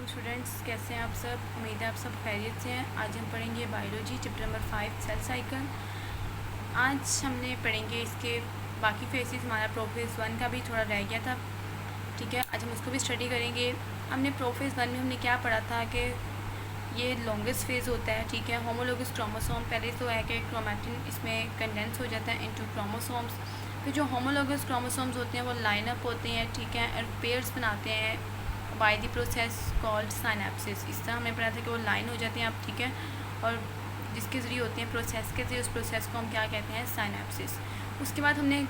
Students, कैसे हैं आप सब। उम्मीद है आप सब खैरियत से हैं। आज हम पढ़ेंगे biology chapter number 5 cell cycle. आज हमने पढ़ेंगे इसके बाकी फेसेस। हमारा प्रोफेज 1 का भी थोड़ा रह गया था, ठीक है। आज हम उसको भी स्टडी करेंगे। हमने प्रोफेज 1 में हमने क्या पढ़ा था कि ये लॉन्गेस्ट फेज़ होता है, ठीक है। होमोलोगस क्रोमोसोम पहले तो है कि क्रोमैटिन इसमें कंडेंस हो जाता है इनटू क्रोमोसोम्स। फिर जो होमोलोगस क्रोमोसोम्स होते हैं वो लाइन अप होते हैं, ठीक है, और पेयर्स बनाते हैं by the process called synapsis. इस तरह हमने पढ़ा था कि वो लाइन हो जाते हैं अब, ठीक है, और जिसके ज़रिए होते हैं प्रोसेस के ज़रिए, उस प्रोसेस को हम क्या कहते हैं, साइनेप्सिस। उसके बाद हमने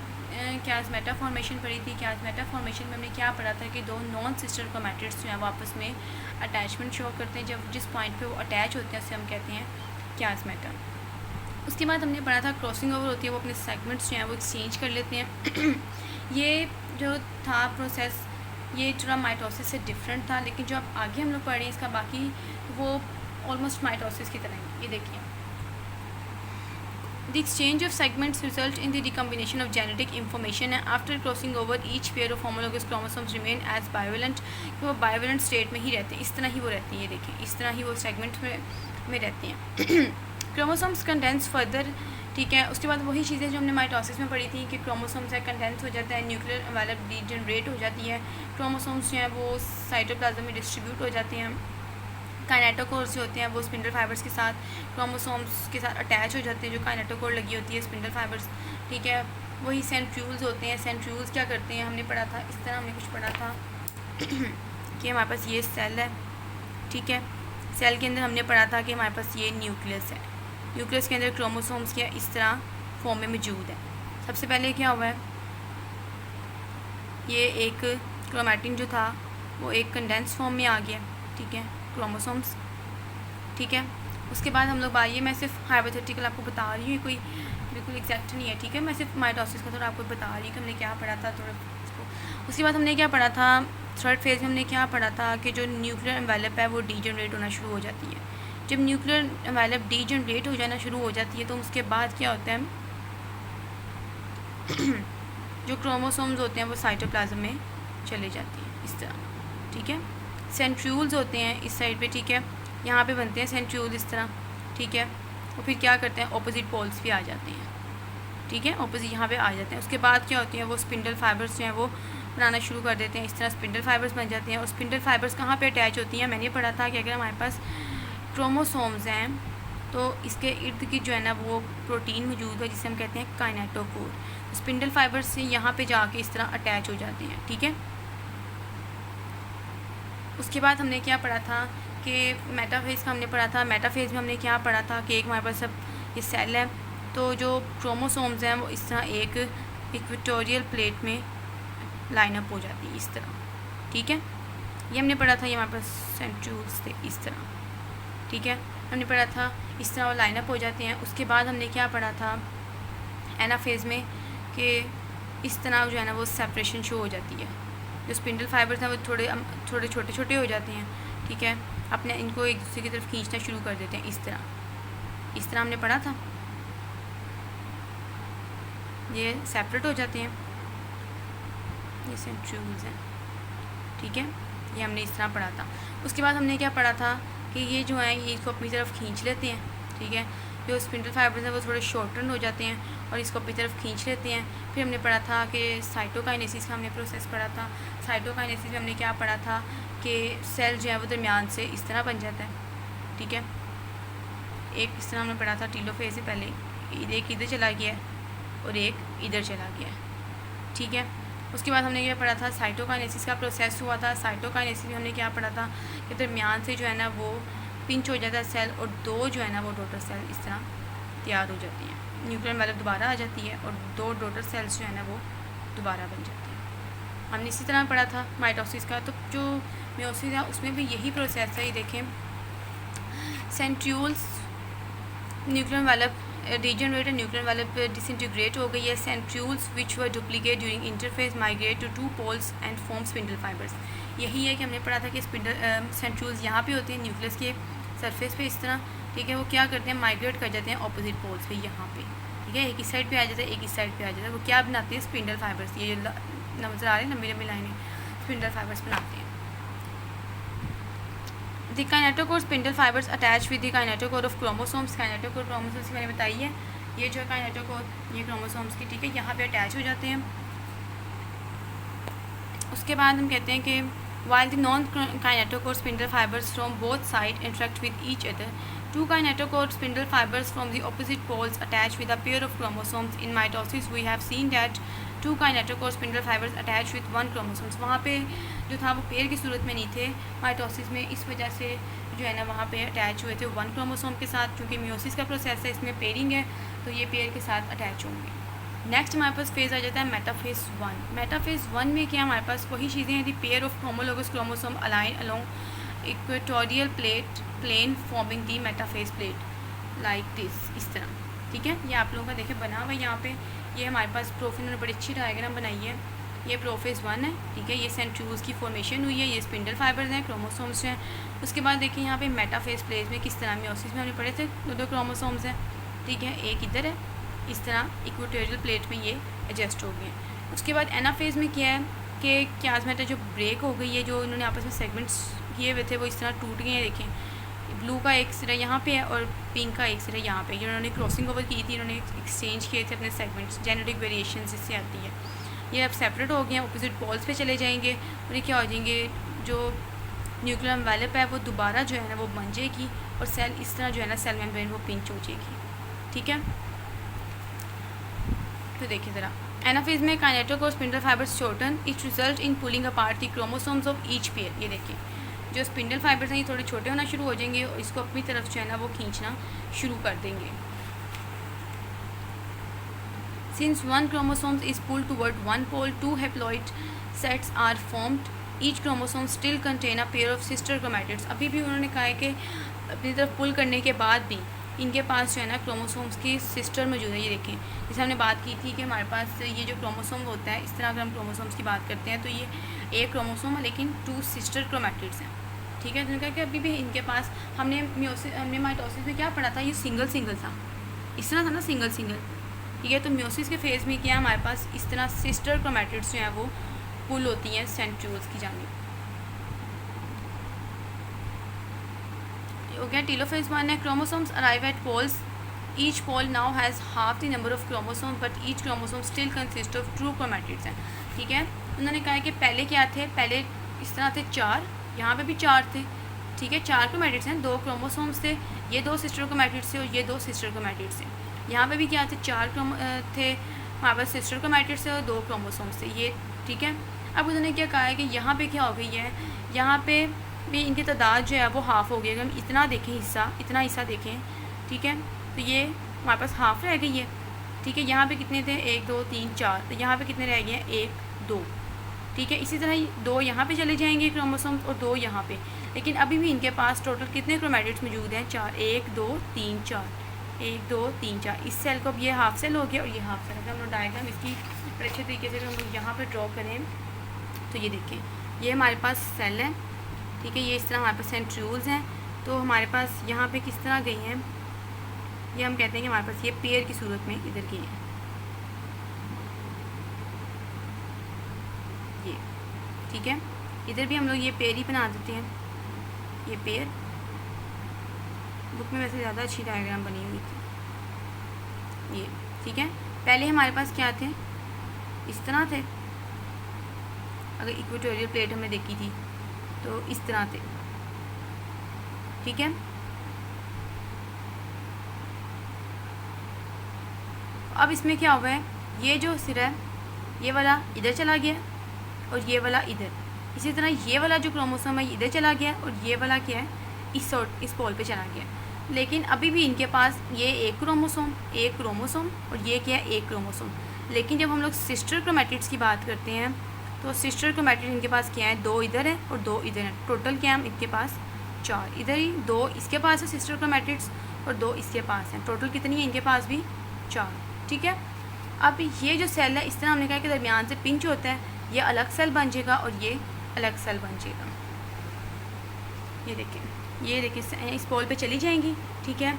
क्याज़मेटा फॉर्मेशन पढ़ी थी। क्याज़मेटा फॉर्मेशन में हमने क्या पढ़ा था कि दो नॉन सिस्टर क्रोमैटिड्स जो हैं वो आपस में अटैचमेंट शो करते हैं। जब जिस पॉइंट पे वो अटैच होते हैं उसे हम कहते हैं क्याज़मेटा। उसके बाद हमने पढ़ा था क्रॉसिंग ओवर होती है, वो अपने सेगमेंट्स जो हैं वो एक्सचेंज कर लेते हैं। ये जो था प्रोसेस, ये थोड़ा माइटोसिस से डिफरेंट था, लेकिन जो अब आगे हम लोग पढ़ रहे हैं इसका बाकी वो ऑलमोस्ट माइटोसिस की तरह ही। ये देखिए, The exchange of segments result in the recombination of genetic information and after crossing over each pair of homologous chromosomes remain as bivalent। वो bivalent state में ही रहते हैं, इस तरह ही वो रहती हैं। ये देखें, इस तरह ही वो सेगमेंट में रहते हैं। क्रोमोसोम्स कंडेंस फर्दर, ठीक है। उसके बाद वही चीज़ें जो हमने माइटोसिस में पढ़ी थी कि क्रोमोसोम्स है कंडेंस हो जाता है, न्यूक्लियर एनवेलप डीजनरेट हो जाती है, क्रोमोसोम्स जो हैं वो साइटोप्लाज्म में डिस्ट्रीब्यूट हो जाते हैं। काइनेटोकोर्स जो होते हैं वो स्पिंडल फाइबर्स के साथ क्रोमोसोम्स के साथ अटैच हो जाते हैं, जो काइनेटोकोर लगी होती है स्पिंडल फाइबर्स, ठीक है। वही सेंट्रियूल्स होते हैं। सेंट्रियूल्स क्या करते हैं, हमने पढ़ा था, इस तरह हमने कुछ पढ़ा था कि हमारे पास ये सेल है, ठीक है। सेल के अंदर हमने पढ़ा था कि हमारे पास ये न्यूक्लियस है। न्यूक्लियस के अंदर क्रोमोसोम्स क्या इस तरह फॉर्म में मौजूद है। सबसे पहले क्या हुआ है, ये एक क्रोमैटिन जो था वो एक कंडेंस फॉर्म में आ गया, ठीक है, क्रोमोसोम्स, ठीक है। उसके बाद हम लोग ये मैं सिर्फ हाइपोथेटिकल आपको बता रही हूँ, कोई बिल्कुल एग्जैक्ट नहीं है, ठीक है। मैं सिर्फ माइटोसिस का थोड़ा आपको बता रही हूँ कि हमने क्या पढ़ा था थोड़ा उसको। उसके बाद हमने क्या पढ़ा था, थर्ड फेज़ में हमने क्या पढ़ा था कि जो न्यूक्लियर एनवेलप है वो डीजनरेट होना शुरू हो जाती है। जब न्यूक्लियर एनवेलप डीजनरेट हो जाना शुरू हो जाती है तो उसके बाद क्या होता है जो क्रोमोसोम्स होते हैं वो साइटोप्लाज्म में चले जाती हैं इस तरह, ठीक है। सेंट्रियूल्स होते हैं इस साइड पे, ठीक है, यहाँ पे बनते हैं सेंट्रियूल इस तरह, ठीक है। और फिर क्या करते हैं, ऑपोजिट पोल्स भी आ जाते हैं, ठीक है, ऑपोजिट यहाँ पे आ जाते हैं। उसके बाद क्या होती है, वो स्पिंडल फाइबर्स जो हैं वो बनाना शुरू कर देते हैं। इस तरह स्पिंडल फाइबर्स बन जाते हैं। और स्पिंडल फाइबर्स कहाँ पे अटैच होती हैं, मैंने पढ़ा था कि अगर हमारे पास क्रोमोसोम्स हैं तो इसके इर्द गिर्द जो है ना वो प्रोटीन मौजूद है जिसे हम कहते हैं काइनेटोकोर। स्पिंडल फाइबर्स से यहाँ पे जाके इस तरह अटैच हो जाते हैं, ठीक है। उसके बाद हमने क्या पढ़ा था कि मेटाफेज़ का हमने पढ़ा था। मेटाफेज़ में हमने क्या पढ़ा था कि एक हमारे पास सब ये सेल है, तो जो क्रोमोसोम्स हैं वो इस तरह एक इक्वेटोरियल प्लेट में लाइन अप हो जाती है इस तरह, ठीक है। ये हमने पढ़ा था, ये हमारे पास सेंट्रियूल्स थे इस तरह, ठीक है, हमने पढ़ा था इस तरह वो लाइन अप हो जाते हैं। उसके बाद हमने क्या पढ़ा था एनाफेज़ में कि इस तरह जो है ना वो सेपरेशन शो हो जाती है। जो स्पिंडल फाइबर्स हैं वो थोड़े छोटे छोटे हो जाते हैं, ठीक है, अपने इनको एक दूसरे की तरफ खींचना शुरू कर देते हैं इस तरह हमने पढ़ा था, ये सेपरेट हो जाते हैं, ये सेंट्रियूल्स हैं, ठीक है, ये हमने इस तरह पढ़ा था। उसके बाद हमने क्या पढ़ा था कि ये जो है ये इसको अपनी तरफ खींच लेते हैं, ठीक है। जो स्पिंडल फाइबर्स हैं वो थोड़े शॉर्टन हो जाते हैं और इसको अपनी तरफ खींच लेते हैं। फिर हमने पढ़ा था कि साइटोकाइनेसिस का हमने प्रोसेस पढ़ा था। साइटोकाइनेसिस में हमने क्या पढ़ा था कि सेल जो है वो दरमियान से इस तरह बन जाता है, ठीक है। एक इस तरह हमने पढ़ा था टीलोफेज से पहले, एक इधर चला गया है और एक इधर चला गया है, ठीक है। उसके बाद हमने क्या पढ़ा था, साइटोकाइनेसिस का प्रोसेस हुआ था। साइटोकाइनेसिस में हमने क्या पढ़ा था कि दरमियान से जो है ना वो पिंच हो जाता है सेल और दो जो है ना वो डॉटर सेल इस तरह तैयार हो जाती हैं। न्यूक्लियर एनवेलप दोबारा आ जाती है और दो डॉटर सेल्स जो है ना वो दोबारा बन जाती हैं। हमने इसी तरह पढ़ा था माइटोसिस का। तो जो मियोसिस है उसमें भी यही प्रोसेस है। ये देखें, centrioles nuclear envelope degenerate nuclear envelope disintegrate हो गई है। Centrioles which were duplicate during interphase migrate to two poles and form spindle fibres. यही है कि हमने पढ़ा था कि स्पिंडल सेंट्रियूल्स यहाँ पे होते हैं न्यूक्लियस के सरफेस पे इस तरह, ठीक है। वो क्या करते हैं, माइग्रेट कर जाते हैं ऑपोजिट पोल्स पे यहाँ पे, ठीक है। एक इस साइड पे आ जाता है, एक इस साइड पे आ जाता है। वो क्या बनाते हैं, स्पिंडल फाइबर्स। ये नज़र आ रही है लंबी लंबी लाइनें स्पिंडल फाइबर्स बनाते हैं। The kinetochore spindle fibres attach with the kinetochore of chromosomes. Kinetochore chromosomes मैंने बताई है, ये जो है काइनेटोकोर, ये क्रोमोसोम्स की, ठीक है, यहाँ पे अटैच हो जाते हैं। उसके बाद हम कहते हैं कि while the non-kinetochore spindle fibers from both sides interact with each other, two kinetochore spindle fibers from the opposite poles attach with a pair of chromosomes. In mitosis we have seen that two kinetochore spindle fibers attach with one chromosomes. वहाँ पे जो था वो pair की सूरत में नहीं थे mitosis में, इस वजह से जो है ना वहाँ पे अटैच हुए थे वन क्रोमोसोम के साथ। क्योंकि मियोसिस का प्रोसेस है, इसमें पेयरिंग है, तो ये पेयर के साथ अटैच होंगे। नेक्स्ट हमारे पास फेज़ आ जाता है मेटाफेज 1। मेटाफेज 1 में क्या हमारे पास वही चीज़ें हैं, the pair of homologous chromosome align along equatorial plane forming the metaphase plate like this, इस तरह, ठीक है। ये आप लोगों का देखें बना हुआ है यहाँ पे, ये हमारे पास प्रोफिन ने बड़ी अच्छी डायग्राम बनाई है। ये प्रोफेज 1 है, ठीक है, ये सेंट्रियोल्स की फॉर्मेशन हुई है, ये स्पिंडल फाइबर्स हैं, क्रोमोसोम्स हैं। उसके बाद देखिए यहाँ पे मेटाफेज प्लेट में किस तरह मियोसिस में हमने पढ़े थे दो क्रोमोसोम्स हैं, ठीक है, एक इधर है, इस तरह इक्वेटोरियल प्लेट में ये एडजस्ट हो गए। उसके बाद एनाफेज में क्या है कि क्लासमेटा जो ब्रेक हो गई है, जो इन्होंने आपस में सेगमेंट्स किए हुए थे वो इस तरह टूट गए हैं। देखें ब्लू का एक सिरा यहाँ पे है और पिंक का एक सिरा यहाँ पे, जिन्होंने क्रॉसिंग ओवर की थी, इन्होंने एक्सचेंज किए थे अपने सेगमेंट्स, जेनेटिक वेरिएशन इससे आती है। ये अब सेपरेट हो गए हैं, अपोजिट पोल्स पे चले जाएंगे और ये क्या हो जाएंगे, जो न्यूक्लियर एनवेलप है वो दोबारा जो है ना वो बन जाएगी और सेल इस तरह जो है ना सेल मेम्ब्रेन वो पिंच हो जाएगी, ठीक है। तो देखिए ज़रा, एनाफेज में kinetochore spindle fibres shorten, it result in pulling apart the chromosomes of each pair. ये देखिए जो स्पिंडल फाइबर्स हैं ये थोड़े छोटे होना शुरू हो जाएंगे और इसको अपनी तरफ जो है ना वो खींचना शुरू कर देंगे। Since one chromosomes is pulled toward one pole, two haploid sets are formed, each chromosome still contain a pair of sister chromatids. अभी भी उन्होंने कहा है कि अपनी तरफ पुल करने के बाद भी इनके पास जो है ना क्रोमोसोम्स की सिस्टर मौजूद है। ये देखें, जैसे हमने बात की थी कि हमारे पास ये जो क्रोमोसोम होता है, इस तरह अगर हम क्रोमोसोम्स की बात करते हैं तो ये एक क्रोमोसोम है लेकिन टू सिस्टर क्रोमैटिड्स हैं, ठीक है। जिनका कि अभी भी इनके पास हमने माइटोसिस में क्या पढ़ा था, ये सिंगल सिंगल था, इस तरह था ना, सिंगल सिंगल, ठीक है। तो मियोसिस के फेज़ में क्या हमारे पास इस तरह सिस्टर क्रोमैटिड्स जो हैं वो पुल होती हैं सेंट्रियोल्स की जानिब। हो गया टीलोफेज 1 है। Chromosomes arrive at poles, each pole now has half the number of chromosomes but each chromosome still consist of two chromatids हैं, ठीक है। उन्होंने कहा कि पहले क्या थे, पहले इस तरह थे 4, यहाँ पे भी 4 थे, ठीक है, 4 क्रोमैटिड्स हैं, 2 क्रोमोसोम्स थे, ये 2 सिस्टर क्रोमैटिड्स थे और ये 2 सिस्टर क्रोमैटिड्स थे। यहाँ पे भी क्या थे, 4 थे हमारे पास सिस्टर क्रोमैटिड्स थे और 2 क्रोमोसोम्स थे, ये, ठीक है। अब उन्होंने क्या कहा है कि यहाँ पे क्या हो गई है, यहाँ पे भी इनकी तादाद जो है वो हाफ़ हो गई। अगर हम इतना देखें हिस्सा, इतना हिस्सा देखें, ठीक है, तो ये हमारे पास हाफ़ रह गई है, ठीक है। यहाँ पे कितने थे, 1 2 3 4, तो यहाँ पे कितने रह गए हैं, 1 2, ठीक है। इसी तरह 2 यहाँ पे चले जाएंगे क्रोमोसोम्स और 2 यहाँ पे, लेकिन अभी भी इनके पास टोटल कितने क्रोमैटिड्स मौजूद हैं, 4, 1 2 3 4, 1 2 3 4। इस सेल को अब ये हाफ सेल हो गया और ये हाफ सेल। अगर हम लोग डायग्राम इसकी बड़े अच्छे तरीके से हम लोग यहाँ पर ड्रॉ करें तो ये देखिए, ये हमारे पास सेल है, ठीक है, ये इस तरह हमारे पास सेंट्रियोल्स हैं। तो हमारे पास यहाँ पे किस तरह गई हैं, ये हम कहते हैं कि हमारे पास ये पेयर की सूरत में इधर गई हैं, ये, ठीक है। इधर भी हम लोग ये पेयर ही बना देते हैं, ये पेयर, बुक में वैसे ज़्यादा अच्छी डायग्राम बनी हुई थी, ये, ठीक है। पहले हमारे पास क्या थे, इस तरह थे, अगर इक्वेटोरियल प्लेट हमने देखी थी तो इस तरह थे, ठीक है। अब इसमें क्या हुआ है, ये जो सिरा है ये वाला इधर चला गया और ये वाला इधर, इसी तरह ये वाला जो क्रोमोसोम है इधर चला गया और ये वाला क्या है, इस पोल पे चला गया। लेकिन अभी भी इनके पास ये एक क्रोमोसोम और ये क्या है, एक क्रोमोसोम। लेकिन जब हम लोग सिस्टर क्रोमैटिड्स की बात करते हैं तो सिस्टर क्रोमैटिड इनके पास क्या है, 2 इधर है और 2 इधर है, टोटल क्या है इनके पास 4, इधर ही 2 इसके पास है सिस्टर क्रोमैटिड्स और 2 इसके पास हैं, टोटल कितनी है इनके पास भी 4, ठीक है। अब ये जो सेल है इस तरह हमने कहा कि दरमियान से पिंच होता है, ये अलग सेल बन जाएगा और ये अलग सेल बन जाएगा। ये देखिए इस पोल पे चली जाएंगी, ठीक है।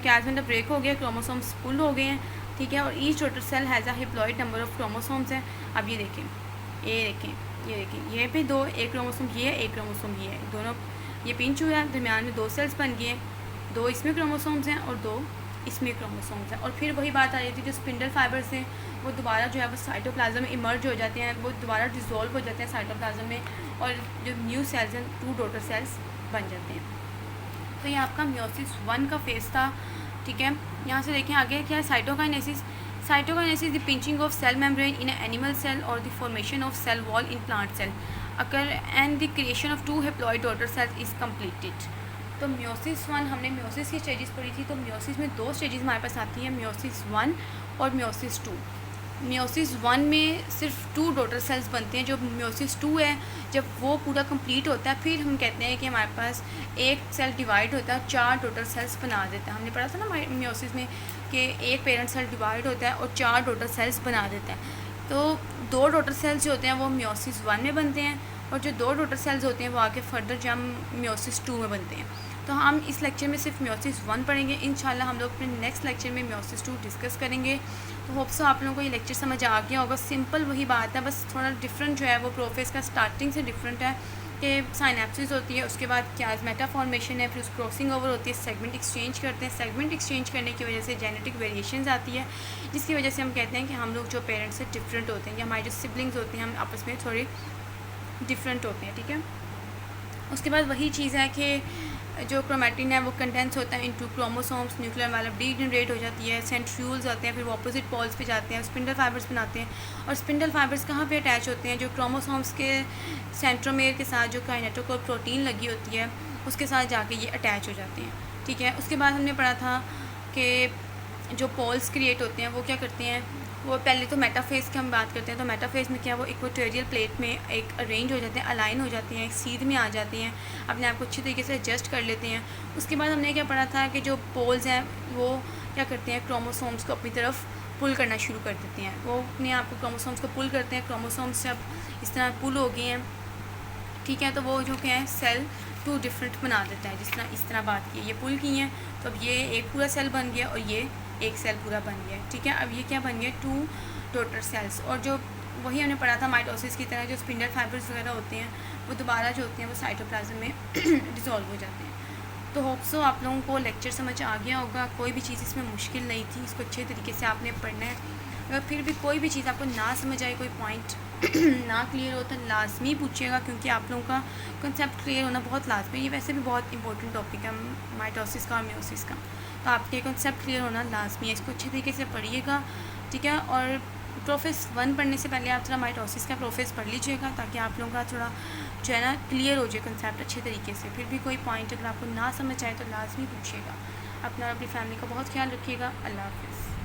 कैल्समेंट ब्रेक हो गया, क्रोमोसोम्स पुल हो गए हैं, ठीक है। और each total sale has a haploid number of chromosomes है। अब ये देखें ये देखिए ये भी दो, एक क्रोमोसोम ये है, एक क्रोमोसोम ये है, दोनों ये पिंच हुआ है, दरमियान में 2 सेल्स बन गए हैं, 2 इसमें क्रोमोसोम्स हैं और 2 इसमें क्रोमोसोम्स हैं। और फिर वही बात आ रही थी, जो स्पिंडल फाइबर्स हैं वो दोबारा जो है वो साइटोप्लाज्म में इमर्ज हो जाते हैं, वो दोबारा डिसॉल्व हो जाते हैं साइटोप्लाज्म में, और जो न्यू सेल्स हैं 2 डॉटर सेल्स बन जाते हैं। तो ये आपका मियोसिस 1 का फेज़ था, ठीक है। यहाँ से देखें आगे क्या है, cytokinesis. Cytokinesis the pinching of cell membrane in animal cell और the formation of cell wall in plant cell occur and the creation of 2 haploid daughter cells is completed. तो मियोसिस 1 हमने मियोसिस की स्टेजेस पढ़ी थी, तो meiosis में 2 stages हमारे पास आती हैं, मियोसिस 1 और मियोसिस 2। मियोसिस 1 में सिर्फ 2 डॉटर सेल्स बनते हैं। जो मियोसिस 2 है, जब वो पूरा कंप्लीट होता है फिर हम कहते हैं कि हमारे पास एक सेल डिवाइड होता है, 4 डॉटर सेल्स बना देता है। हमने पढ़ा था ना मियोसिस में कि एक पेरेंट सेल डिवाइड होता है और 4 डॉटर सेल्स बना देता है। तो 2 डॉटर सेल्स जो होते हैं वो मियोसिस 1 में बनते हैं, और जो 2 डॉटर सेल्स होते हैं वो आगे फर्दर जब मियोसिस 2 में बनते हैं। तो हम इस लेक्चर में सिर्फ मियोसिस 1 पढ़ेंगे। इंशाल्लाह हम लोग अपने नेक्स्ट लेक्चर में मियोसिस 2 डिस्कस करेंगे। तो होप सो आप लोगों को ये लेक्चर समझ आ गया होगा। सिंपल वही बात है, बस थोड़ा डिफरेंट जो है वो प्रोफेस का स्टार्टिंग से डिफरेंट है कि साइनेप्सिस होती है, उसके बाद क्याज़मेटा फॉर्मेशन है, फिर उस क्रॉसिंग ओवर होती है, सेगमेंट एक्सचेंज करते हैं। सेगमेंट एक्सचेंज करने की वजह से जेनेटिक वेरिएशंस आती है, जिसकी वजह से हम कहते हैं कि हम लोग जो पेरेंट्स से डिफरेंट होते हैं, या हमारे जो सिबलिंग्स होते हैं हम आपस में थोड़ी डिफरेंट होते हैं, ठीक है। उसके बाद वही चीज़ है कि जो क्रोमेटिन है वो कंडेंस होता है इनटू क्रोमोसोम्स, न्यूक्लियर वाला डीजनरेट हो जाती है, सेंट्रियोल्स आते हैं, फिर वो अपोजिट पोल्स पे जाते हैं, स्पिंडल फाइबर्स बनाते हैं। और स्पिंडल फाइबर्स कहाँ पे अटैच होते हैं, जो क्रोमोसोम्स के सेंट्रोमेयर के साथ जो काइनेटोकोर प्रोटीन लगी होती है उसके साथ जाके ये अटैच हो जाते हैं, ठीक है। उसके बाद हमने पढ़ा था कि जो पोल्स क्रिएट होते हैं वो क्या करते हैं, वो पहले तो मेटाफेज़ की हम बात करते हैं। तो मेटाफेज़ में क्या, वो इक्वेटोरियल प्लेट में एक अरेंज हो जाते हैं, अलाइन हो जाते हैं, एक सीध में आ जाते हैं, अपने आप को अच्छी तरीके से एडजस्ट कर लेते हैं। उसके बाद हमने क्या पढ़ा था कि जो पोल्स हैं वो क्या करते हैं, क्रोमोसोम्स को अपनी तरफ पुल करना शुरू कर देते हैं। वो अपने आप को क्रोमोसोम्स को पुल करते हैं। क्रोमोसोम्स जब इस तरह पुल हो गए हैं, ठीक है, तो वो जो क्या है सेल 2 डिफरेंट बना देता है। जिस तरह इस तरह बात की, ये पुल की हैं तो अब ये एक पूरा सेल बन गया और ये एक सेल पूरा बन गया, ठीक है। अब ये क्या बन गया, 2 डॉटर सेल्स। और जो वही हमने पढ़ा था माइटोसिस की तरह, जो स्पिंडल फाइबर्स वगैरह होते हैं वो दोबारा जो होते हैं वो साइटोप्लाज्म में डिसॉल्व हो जाते हैं। तो होप सो आप लोगों को लेक्चर समझ आ गया होगा। कोई भी चीज़ इसमें मुश्किल नहीं थी, इसको अच्छे तरीके से आपने पढ़ना है। अगर फिर भी कोई भी चीज़ आपको ना समझ आए, कोई पॉइंट ना क्लियर हो, तो लाजमी पूछिएगा, क्योंकि आप लोगों का कंसेप्ट क्लियर होना बहुत लाजमी है। ये वैसे भी बहुत इंपॉर्टेंट टॉपिक है माइटोसिस का और मियोसिस का, तो आपके कंसेप्ट क्लियर होना लाजमी है। इसको अच्छे तरीके से पढ़िएगा, ठीक है। और प्रोफेस 1 पढ़ने से पहले आप थोड़ा माइटोसिस का प्रोफेस पढ़ लीजिएगा, ताकि आप लोगों का थोड़ा जो है ना क्लियर हो जाए कंसेप्ट अच्छे तरीके से। फिर भी कोई पॉइंट अगर आपको ना समझ आए तो लाजमी पूछिएगा। अपना और अपनी फैमिली का बहुत ख्याल रखिएगा। अल्लाह हाफ़िज़।